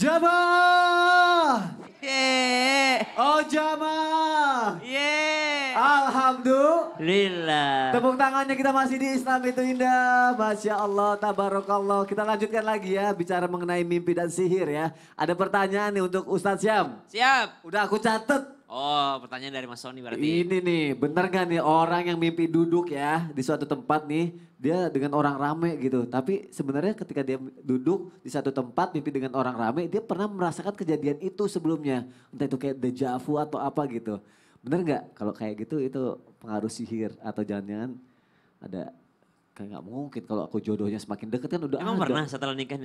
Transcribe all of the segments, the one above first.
Jamaah! Yeay. Oh jamaah! Yeay. Alhamdulillah. Lillah. Tepuk tangannya kita masih di Islam itu indah. Masya Allah, tabarakallah. Kita lanjutkan lagi ya, bicara mengenai mimpi dan sihir ya. Ada pertanyaan nih untuk Ustadz Syam. Siap. Udah aku catet. Oh, pertanyaan dari Mas Sony berarti. Ini nih, bener gak nih orang yang mimpi duduk ya di suatu tempat nih, dia dengan orang rame gitu. Tapi sebenarnya ketika dia duduk di satu tempat mimpi dengan orang rame, dia pernah merasakan kejadian itu sebelumnya. Entah itu kayak deja vu atau apa gitu. Bener gak kalau kayak gitu itu pengaruh sihir atau jangan-jangan ada, kayak gak mungkin kalau aku jodohnya semakin deket kan udah Emang ada. pernah setelah nikah?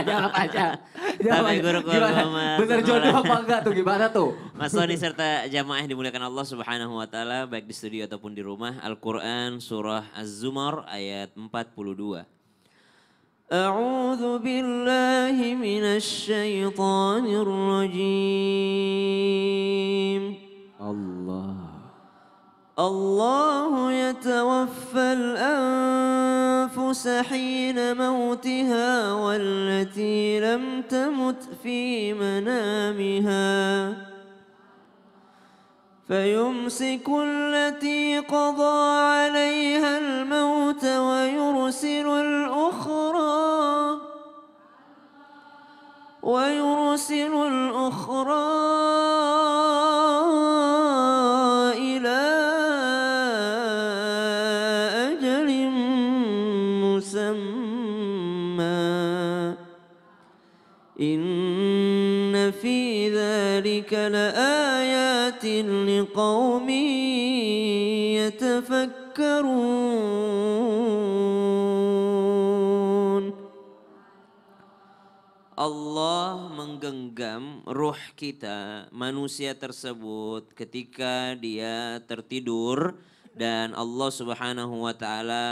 Jawab aja. Tapi guru Gimana? Bener jodoh apa enggak tuh gimana tuh? Mas Sony serta jamaah yang dimuliakan Allah Subhanahu wa taala baik di studio ataupun di rumah. Al-Qur'an surah Az-Zumar ayat 42. A'udzu billahi minasy syaithanir rajim. Allah. الله يتوفى الأنفس حين موتها والتي لم تمت في منامها فيمسك التي قضى عليها الموت ويرسل الأخرى إلى أجل مسمى إن في ذلك لآيات لقوم يتفكرون. Allah menggenggam ruh kita, manusia tersebut ketika dia tertidur dan Allah Subhanahu wa taala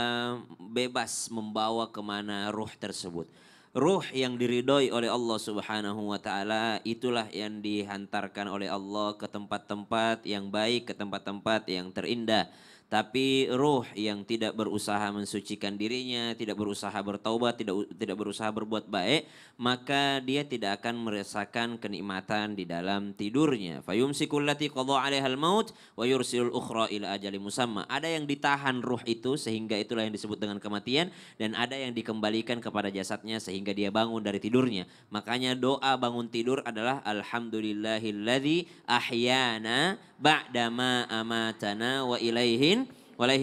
bebas membawa kemana ruh tersebut. Ruh yang diridhoi oleh Allah Subhanahu wa taala itulah yang dihantarkan oleh Allah ke tempat-tempat yang baik, ke tempat-tempat yang terindah. Tapi ruh yang tidak berusaha mensucikan dirinya, tidak berusaha bertaubat, tidak berusaha berbuat baik, maka dia tidak akan merasakan kenikmatan di dalam tidurnya. Fayumsikul lati qadha 'alaihal maut wa yursilul ukhra ila ajalin musamma. Ada yang ditahan ruh itu sehingga itulah yang disebut dengan kematian, dan ada yang dikembalikan kepada jasadnya sehingga dia bangun dari tidurnya. Makanya doa bangun tidur adalah alhamdulillahilladzi ahyana ba'dama amatana wa ilaihin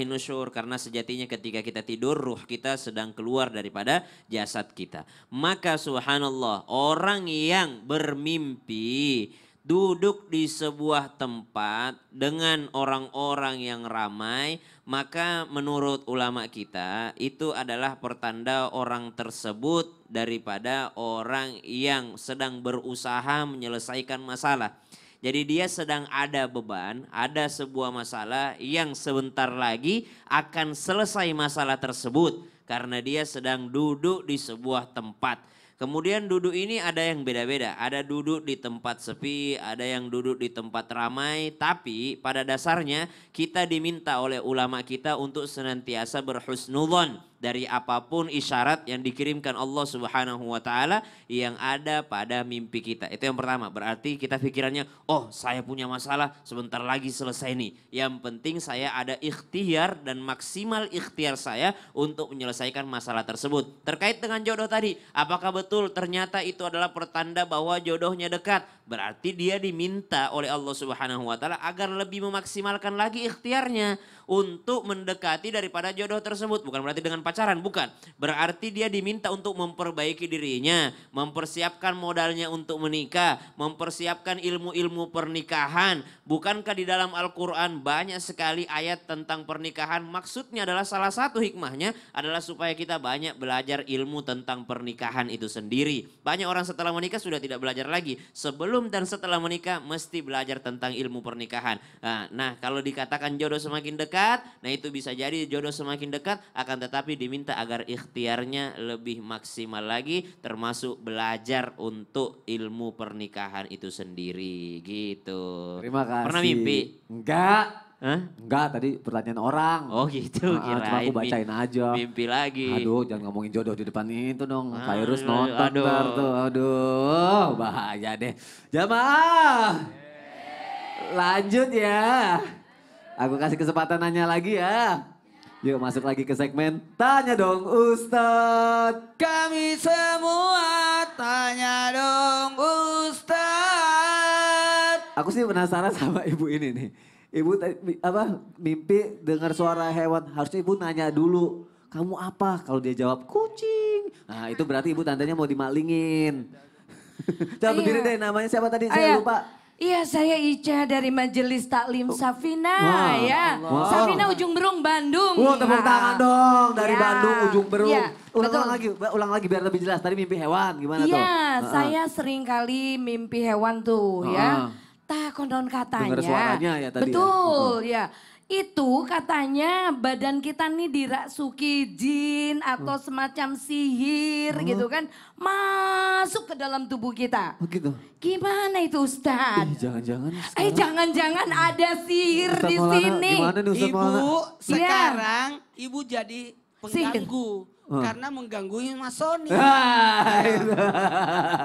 nusyur, karena sejatinya ketika kita tidur ruh kita sedang keluar daripada jasad kita. Maka subhanallah, orang yang bermimpi duduk di sebuah tempat dengan orang-orang yang ramai, maka menurut ulama kita itu adalah pertanda orang tersebut daripada orang yang sedang berusaha menyelesaikan masalah. Jadi dia sedang ada beban, ada sebuah masalah yang sebentar lagi akan selesai masalah tersebut. Karena dia sedang duduk di sebuah tempat. Kemudian duduk ini ada yang beda-beda. Ada duduk di tempat sepi, ada yang duduk di tempat ramai. Tapi pada dasarnya kita diminta oleh ulama kita untuk senantiasa berhusnudzon dari apapun isyarat yang dikirimkan Allah Subhanahu wa taala yang ada pada mimpi kita. Itu yang pertama. Berarti kita pikirannya, oh saya punya masalah sebentar lagi selesai nih. Yang penting saya ada ikhtiar dan maksimal ikhtiar saya untuk menyelesaikan masalah tersebut. Terkait dengan jodoh tadi, apakah betul ternyata itu adalah pertanda bahwa jodohnya dekat? Berarti dia diminta oleh Allah Subhanahu wa taala agar lebih memaksimalkan lagi ikhtiarnya untuk mendekati daripada jodoh tersebut. Bukan berarti dengan pacaran, bukan. Berarti dia diminta untuk memperbaiki dirinya, mempersiapkan modalnya untuk menikah, mempersiapkan ilmu-ilmu pernikahan. Bukankah di dalam Al-Quran banyak sekali ayat tentang pernikahan? Maksudnya adalah salah satu hikmahnya adalah supaya kita banyak belajar ilmu tentang pernikahan itu sendiri. Banyak orang setelah menikah sudah tidak belajar lagi. Sebelum dan setelah menikah mesti belajar tentang ilmu pernikahan. Nah kalau dikatakan jodoh semakin dekat, nah itu bisa jadi jodoh semakin dekat, akan tetapi diminta agar ikhtiarnya lebih maksimal lagi, termasuk belajar untuk ilmu pernikahan itu sendiri gitu. Terima kasih. Pernah mimpi? Enggak. Hah? Enggak, tadi pertanyaan orang. Oh gitu, Cuma aku bacain aja. Mimpi lagi. Aduh, jangan ngomongin jodoh di depan itu dong. Ah, Virus nonton aduh. ntar tuh. Aduh, bahaya deh. Jamaah, lanjut ya. Aku kasih kesempatan nanya lagi ya. Yuk masuk lagi ke segmen Tanya Dong Ustadz. Kami semua tanya dong Ustadz. Aku sih penasaran sama ibu ini nih. Ibu mimpi dengar suara hewan. Harusnya ibu nanya dulu. Kamu apa? Kalau dia jawab kucing. Nah itu berarti ibu tandanya mau dimalingin. Coba berdiri deh, namanya siapa tadi? Saya lupa. Iya, saya Ica dari Majelis Taklim Safina ya. Allah. Safina Ujung Berung, Bandung. Wah, tepuk tangan dong dari Ya. Bandung Ujung Berung. Iya, Ulang lagi biar lebih jelas. Tadi mimpi hewan gimana tuh? Iya, saya sering kali mimpi hewan tuh ya. Konon katanya. Dengar suaranya ya tadi ya? Betul ya. Itu katanya badan kita nih dirasuki jin atau semacam sihir gitu kan. Masuk ke dalam tubuh kita. Oh gitu. Gimana itu Ustadz? Jangan-jangan. Jangan-jangan ada sihir Ustadz di Maulana, sini. gimana nih Ustadz Maulana? Ibu Iya. sekarang ibu jadi pengganggu. Sihir. Karena mengganggu Masoni. Itu.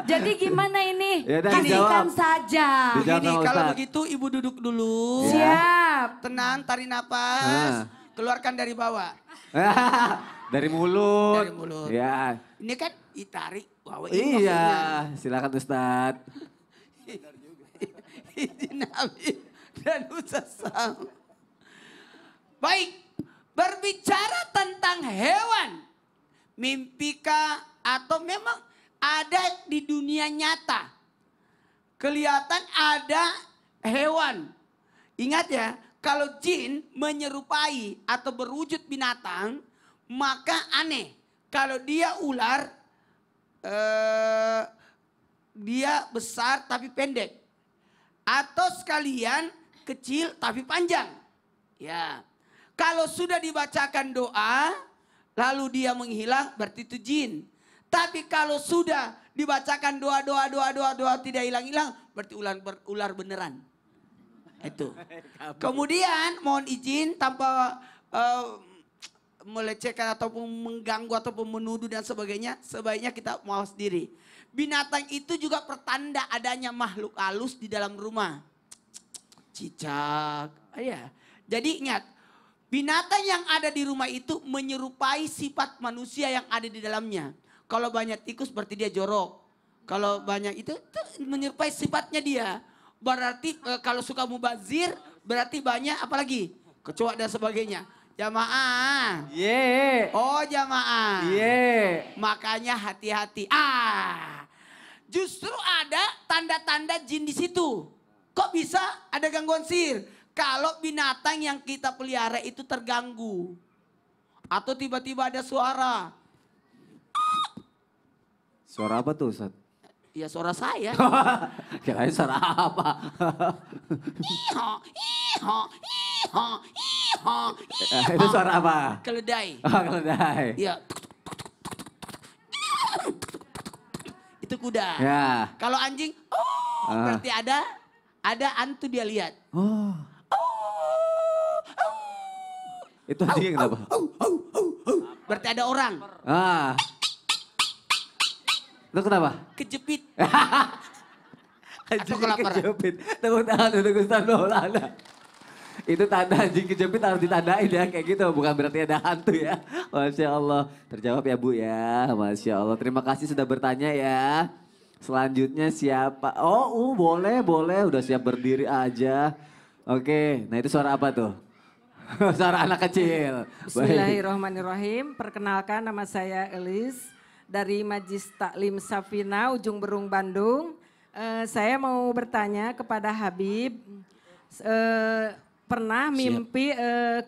Jadi gimana ini? Ya udah, Kasihkan dijawab. saja. Dijawab. Gini, sama kalau Ustadz. begitu ibu duduk dulu. Siap. Tenang, tarik napas. Ah. Keluarkan dari bawah. Dari mulut. Dari mulut. Ya. Ini kan ditarik. Wow, Iya, silakan Ustadz. Izin Habib dan Ustaz Sam. Baik, berbicara tentang hewan. Mimpikah atau memang ada di dunia nyata? Kelihatan ada hewan. Ingat ya, kalau jin menyerupai atau berwujud binatang, maka aneh. Kalau dia ular, dia besar tapi pendek. Atau sekalian kecil tapi panjang. Ya. Kalau sudah dibacakan doa, lalu dia menghilang, berarti itu jin. Tapi kalau sudah dibacakan doa tidak hilang-hilang, berarti ular beneran. Itu. Kemudian mohon izin tanpa melecehkan ataupun mengganggu ataupun menuduh dan sebagainya, sebaiknya kita mawas diri. Binatang itu juga pertanda adanya makhluk halus di dalam rumah. Cicak. Ya. Jadi ingat, binatang yang ada di rumah itu menyerupai sifat manusia yang ada di dalamnya. Kalau banyak tikus berarti dia jorok. Kalau banyak itu menyerupai sifatnya dia. Berarti kalau suka mubazir berarti banyak apalagi kecoa dan sebagainya. Jamaah. Oh jamaah. Makanya hati-hati. Justru ada tanda-tanda jin di situ. Kok bisa ada gangguan sihir? Kalau binatang yang kita pelihara itu terganggu. Atau tiba-tiba ada suara. Suara apa tuh Ustadz? Ya suara saya. Kirain suara apa? Iho, iho, iho, iho. Itu suara apa? Keledai. Keledai. Ya. Itu kuda. Ya. Kalau anjing, berarti ada hantu dia lihat. Oh. Itu anjing kenapa? Berarti ada orang. Lu kenapa? Kejepit. Anjing kelaparan. kejepit. Tepuk tangan untuk Ustadz Maulana. Itu tanda anjing kejepit harus ditandain ya kayak gitu. Bukan berarti ada hantu ya. Masya Allah. Terjawab ya Bu ya. Masya Allah. Terima kasih sudah bertanya ya. Selanjutnya siapa? Oh boleh. Udah siap berdiri aja. Oke. Nah itu suara apa tuh? Suara anak kecil. Bismillahirrahmanirrahim. Perkenalkan nama saya Elis dari Majelis Taklim Safina Ujung Berung Bandung. Saya mau bertanya kepada Habib. Pernah mimpi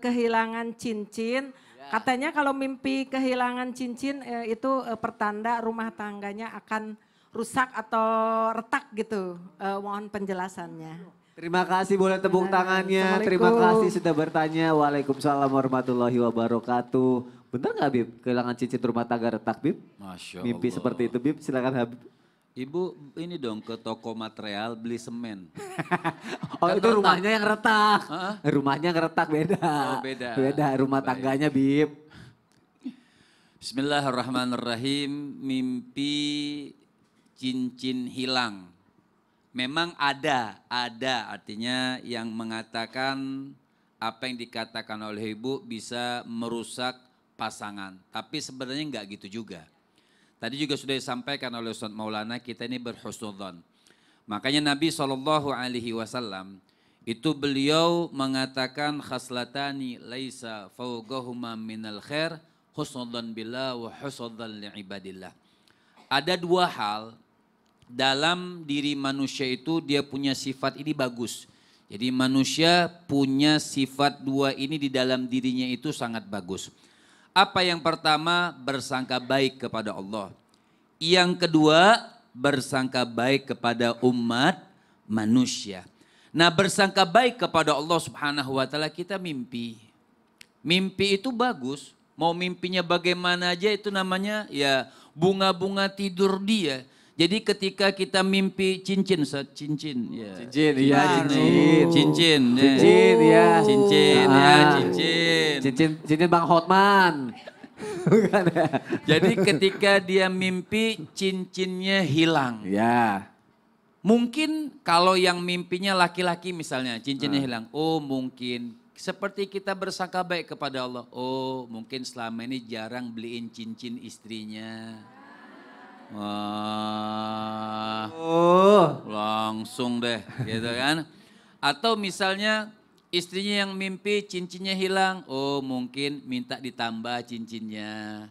kehilangan cincin. Katanya kalau mimpi kehilangan cincin itu pertanda rumah tangganya akan rusak atau retak gitu. Mohon penjelasannya. Terima kasih, boleh tepuk tangannya. Terima kasih sudah bertanya. Waalaikumsalam warahmatullahi wabarakatuh. Bener gak Bib? Kehilangan cincin rumah tangga retak Bib? Masya Allah. Mimpi seperti itu Bib, silakan Habib. Ibu ini dong ke toko material beli semen. Oh Kan itu retak. rumahnya yang retak. Hah? Rumahnya yang retak beda. Oh, beda. Beda rumah Baik. tangganya Bib. Bismillahirrahmanirrahim. Mimpi cincin hilang. Memang ada artinya yang mengatakan apa yang dikatakan oleh ibu bisa merusak pasangan. Tapi sebenarnya enggak gitu juga. Tadi juga sudah disampaikan oleh Ustaz Maulana, kita ini berhusnudzon. Makanya Nabi SAW itu beliau mengatakan khaslatani laisa fawqahuma minal khair husnudzon billah wa husnudzon li'ibadillah. Ada dua hal dalam diri manusia itu dia punya sifat ini bagus. Jadi manusia punya sifat dua ini di dalam dirinya itu sangat bagus. Apa yang pertama? Bersangka baik kepada Allah. Yang kedua, bersangka baik kepada umat manusia. Nah, bersangka baik kepada Allah Subhanahu wa taala kita mimpi. Mimpi itu bagus. Mau mimpinya bagaimana aja itu namanya ya bunga-bunga tidur dia. Jadi ketika kita mimpi cincin ya. Cincin, iya cincin. Cincin, Cincin, ya. Cincin, ya, Ah. cincin. Cincin Bang Hotman. Bukan ya? Jadi ketika dia mimpi cincinnya hilang. Ya. Mungkin kalau yang mimpinya laki-laki misalnya cincinnya hilang. Oh mungkin seperti kita bersangka baik kepada Allah. Oh mungkin selama ini jarang beliin cincin istrinya. Wah, langsung deh gitu kan. Atau misalnya istrinya yang mimpi cincinnya hilang. Oh mungkin minta ditambah cincinnya.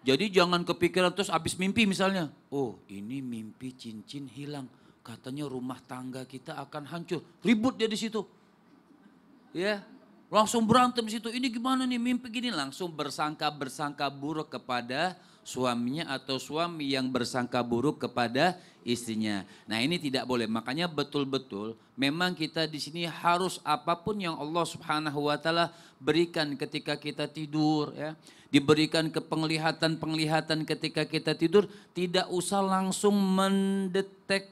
Jadi jangan kepikiran terus habis mimpi misalnya. Oh ini mimpi cincin hilang. Katanya rumah tangga kita akan hancur. Ribut dia di situ. Ya, langsung berantem di situ. Ini gimana nih mimpi gini? Langsung bersangka buruk kepada suaminya atau suami yang bersangka buruk kepada istrinya. Nah ini tidak boleh. Makanya betul-betul memang kita di sini harus apapun yang Allah Subhanahu wa taala berikan ketika kita tidur ya. Diberikan penglihatan ketika kita tidur, tidak usah langsung mendetek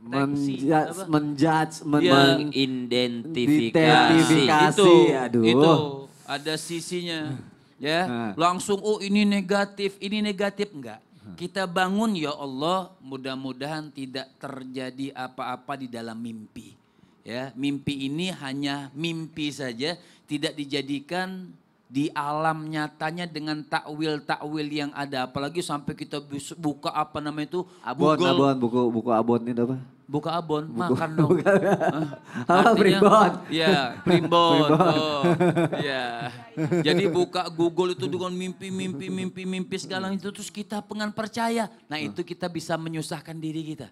Menjudge, Mengidentifikasi. Aduh. Itu ada sisinya. Ya, langsung oh ini negatif enggak. Kita bangun ya Allah, mudah-mudahan tidak terjadi apa-apa di dalam mimpi. Ya, mimpi ini hanya mimpi saja, tidak dijadikan di alam nyatanya dengan takwil-takwil yang ada. Apalagi sampai kita buka apa namanya itu Buku abon itu apa? Buka abon, makan dong. Apa primbon? Ya, primbon. Oh, ya. Jadi buka Google itu dengan mimpi segala itu terus kita pengen percaya. Nah, itu kita bisa menyusahkan diri kita.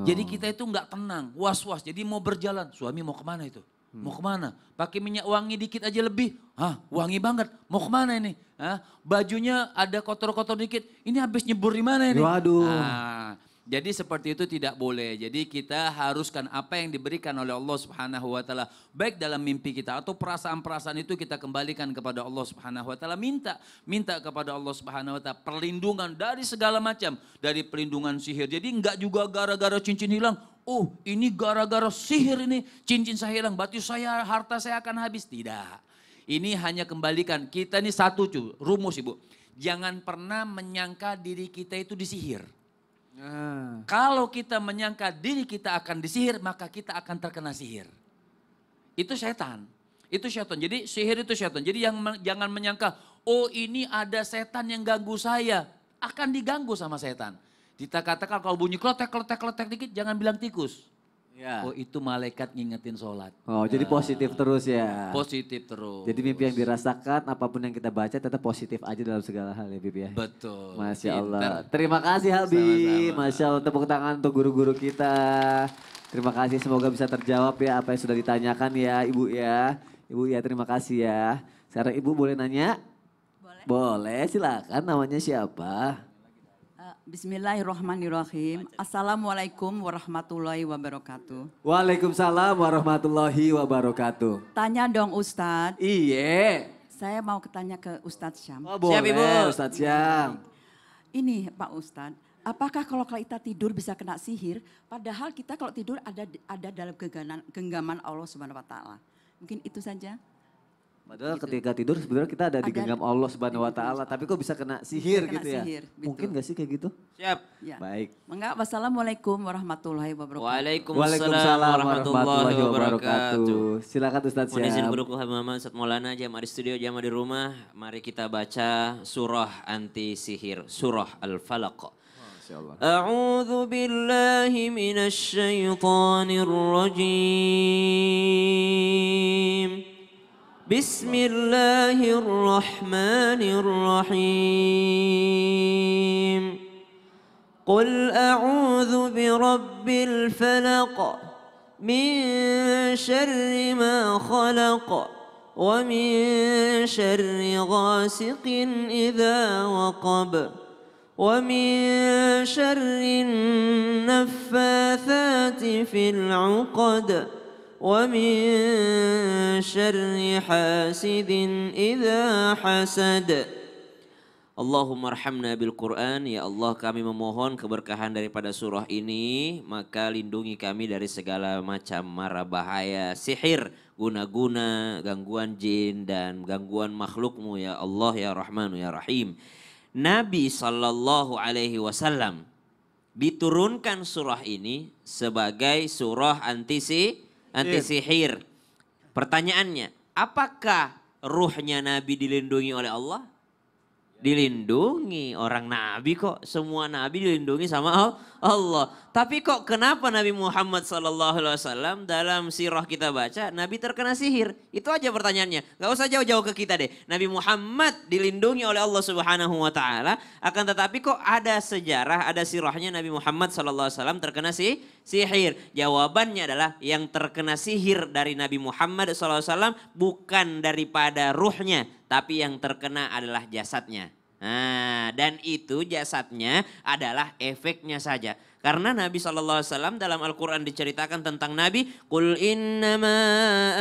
Jadi kita itu enggak tenang, was-was. Jadi mau berjalan, suami mau kemana itu? Mau kemana? Pakai minyak wangi dikit aja lebih. Hah, wangi banget. Mau kemana ini? Hah, bajunya ada kotor-kotor dikit. Ini habis nyebur di mana ini? Waduh. Nah, jadi seperti itu tidak boleh. Jadi kita haruskan apa yang diberikan oleh Allah Subhanahu wa taala baik dalam mimpi kita atau perasaan-perasaan itu kita kembalikan kepada Allah Subhanahu wa taala. Minta kepada Allah Subhanahu wa taala perlindungan dari segala macam, dari perlindungan sihir. Jadi enggak juga gara-gara cincin hilang. Oh, ini gara-gara sihir ini cincin saya hilang, berarti harta saya akan habis. Tidak. Ini hanya kembalikan. Kita ini satu rumus Ibu. Jangan pernah menyangka diri kita itu disihir. Kalau kita menyangka diri kita akan disihir, maka kita akan terkena sihir. Itu setan. Itu setan. Jadi sihir itu setan. Jadi jangan menyangka, oh ini ada setan yang ganggu saya. Akan diganggu sama setan. Kita katakan kalau bunyi kletek dikit, jangan bilang tikus. Ya. Oh itu malaikat ngingetin sholat. Oh jadi positif terus ya. Positif terus. Jadi mimpi yang dirasakan apapun yang kita baca tetap positif aja dalam segala hal ya Bib ya. Betul. Masya Allah. Pinter. Terima kasih Habib. Sama-sama. Masya Allah tepuk tangan untuk guru-guru kita. Terima kasih semoga bisa terjawab ya apa yang sudah ditanyakan ya Ibu ya. Ibu ya terima kasih ya. Sekarang Ibu boleh nanya? Boleh. Boleh silakan namanya siapa? Bismillahirrahmanirrahim. Assalamualaikum warahmatullahi wabarakatuh. Waalaikumsalam warahmatullahi wabarakatuh. Tanya dong Ustadz. Iya. Saya mau tanya ke Ustadz Syam. Oh, boleh Siap, Ibu. Ustadz Syam. Ini Pak Ustadz, apakah kalau kita tidur bisa kena sihir? Padahal kita kalau tidur ada dalam genggaman Allah Subhanahu wa taala. Mungkin itu saja. Padahal ketika tidur sebenarnya kita ada di genggam Allah Subhanahu wa taala, tapi kok bisa kena sihir Kena gitu ya? sihir, betul. Mungkin gak sih kayak gitu? Siap. Ya. Baik. Mengapa? Wassalamualaikum warahmatullahi wabarakatuh. Waalaikumsalam warahmatullahi wabarakatuh. Silakan Ustaz Mohon izin Syam. guruku Habib Muhammad Ustaz Maulana, jamaah di studio, jamaah di rumah. Mari kita baca surah anti sihir, surah Al-Falaq. A'udzu billahi minasy syaithanir rajim. Bismillahirrahmanirrahim. Qul a'udzu birabbil falaq min syarri ma khalaq wa min syarri ghasiqin idza waqab wa min syarri naffatsati fil 'uqad ومن شر حاسد إذا حسد. Allahumma arhamna bil Quran. Ya Allah, kami memohon keberkahan daripada surah ini, maka lindungi kami dari segala macam mara bahaya, sihir, guna-guna, gangguan jin dan gangguan makhlukmu ya Allah ya Rahmanu ya Rahim. Nabi sallallahu alaihi wasallam diturunkan surah ini sebagai surah anti sihir. Pertanyaannya, apakah ruhnya Nabi dilindungi oleh Allah? Dilindungi, orang Nabi kok, semua Nabi dilindungi sama Allah. Tapi kok kenapa Nabi Muhammad SAW dalam sirah kita baca, Nabi terkena sihir? Itu aja pertanyaannya, gak usah jauh-jauh ke kita deh. Nabi Muhammad dilindungi oleh Allah Subhanahu Wa Taala, akan tetapi kok ada sejarah, ada sirahnya Nabi Muhammad SAW terkena sihir. Jawabannya adalah yang terkena sihir dari Nabi Muhammad SAW bukan daripada ruhnya, tapi yang terkena adalah jasadnya. Nah, dan itu jasadnya adalah efeknya saja. Karena Nabi SAW dalam Al-Quran diceritakan tentang Nabi, Qul innama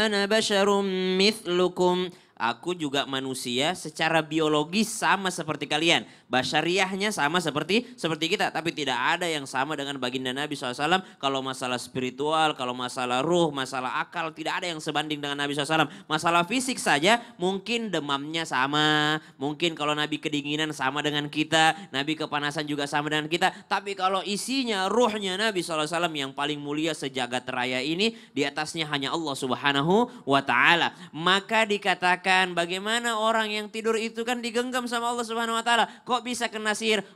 ana basyarum mithlukum. Aku juga manusia secara biologis sama seperti kalian. Basyariahnya sama seperti kita. Tapi tidak ada yang sama dengan baginda Nabi SAW. Kalau masalah spiritual, kalau masalah ruh, masalah akal, tidak ada yang sebanding dengan Nabi SAW. Masalah fisik saja mungkin demamnya sama. Mungkin kalau Nabi kedinginan sama dengan kita. Nabi kepanasan juga sama dengan kita. Tapi kalau isinya ruhnya Nabi SAW yang paling mulia sejagat raya ini, di atasnya hanya Allah Subhanahu wa Ta'ala. Maka dikatakan, bagaimana orang yang tidur itu kan digenggam sama Allah Subhanahu wa Ta'ala. Kok bisa kena sihir?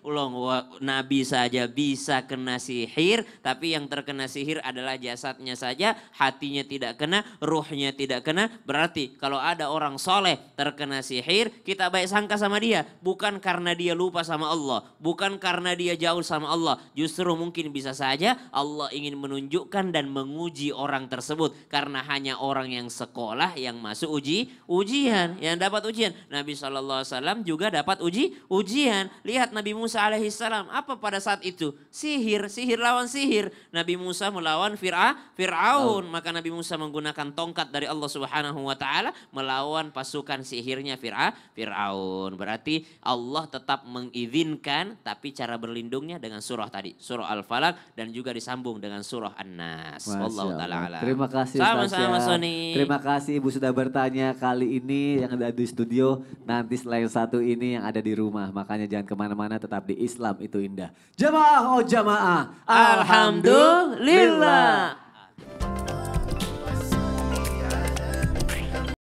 Nabi saja bisa kena sihir, tapi yang terkena sihir adalah jasadnya saja, hatinya tidak kena, ruhnya tidak kena. Berarti kalau ada orang soleh terkena sihir, kita baik sangka sama dia. Bukan karena dia lupa sama Allah, bukan karena dia jauh sama Allah. Justru mungkin bisa saja Allah ingin menunjukkan dan menguji orang tersebut. Karena hanya orang yang sekolah yang masuk ujian, yang dapat ujian. Nabi SAW juga dapat ujian. Lihat Nabi Musa alaihissalam, apa pada saat itu? Sihir lawan sihir. Nabi Musa melawan Fir'aun. Maka Nabi Musa menggunakan tongkat dari Allah Subhanahu wa Ta'ala melawan pasukan sihirnya Fir'aun. Berarti Allah tetap mengizinkan, tapi cara berlindungnya dengan surah tadi, surah Al-Falaq, dan juga disambung dengan surah An-Nas. Wallahu ta'ala alam. Terima kasih Sama-sama, Ustaz Syam. Sony. Terima kasih Ibu sudah bertanya kali ini yang ada di studio. Nanti selain satu ini yang ada di rumah. Makanya jangan kemana-mana, tetap di Islam itu indah. Jamaah, oh jamaah. Alhamdulillah.